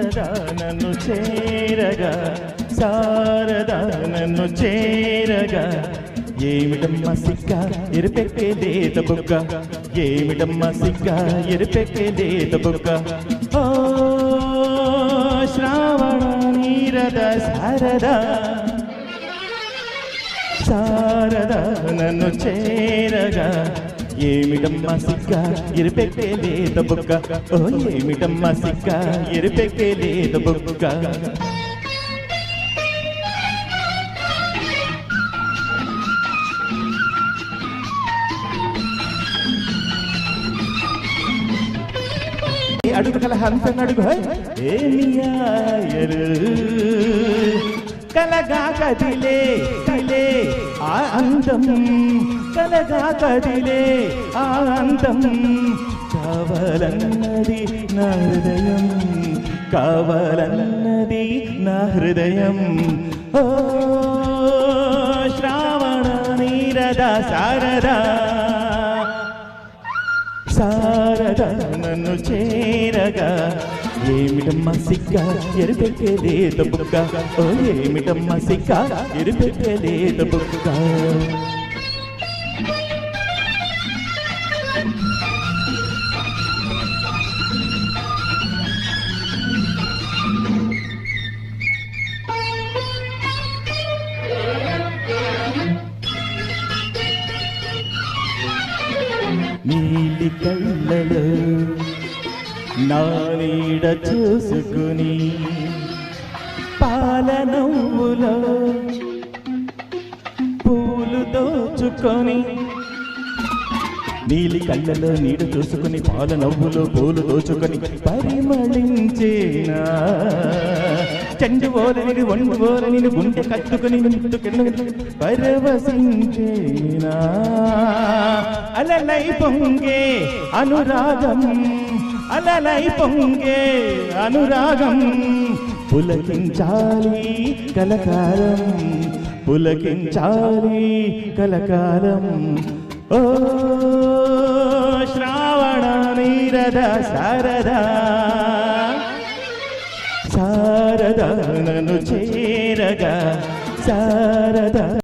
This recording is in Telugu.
శారదా నన్ను చేరగా శారదా నన్ను చేరగా ఏమిటమ్మా సిక్క ఎరుపెక్కే లేత బుక్క ఏమిటమ్మా సిక్క ఎరుపెక్కే లేత బుక్క ఓ శ్రావణ నీరద శారదా శారదా నన్ను చేరగా ఏమిటమ్మా సిక్క ఎరుపెక్కే లేత బుక్క ఓ ఏమిటమ్మా సిక్క ఎరుపెక్కే లేత బుక్క అడుగు కల హంస అడుగు ఏమియాయరు కలగా కదిలే కదిలే ఆ అందం కలగా కదిలే ఆ అందం కావాలన్నది నా హృదయం కావాలన్నది నా హృదయం ఓ శ్రావణ నీరద శారదా శారదా నన్ను చేరగా ఏమిటమ్మా సిక్క ఎరుపెక్కే లేత బుక్క ఓ ఏమిటమ్మా సిక్క ఎరుపెక్కే లేత బుక్క నీలి కళ్ళలో నా నీడ చూసుకుని పాల నవ్వులో పూలు దోచుకొని నీలి కళ్ళలో నీడ చూసుకుని పాల నవ్వులో పూలు దోచుకొని పరిమళించేనా చెండు ఓలని ఒండు ఓలని గుండె కట్టుకుని పరవశించేనా అలలై పొంగే అనురాగం అలలై పొంగే అనురాగం పులకించాలి కలకాలం పులకించాలి కలకాలం ఓ శ్రావణ నీరద శారదా శారదా నన్ను చేరగా శారదా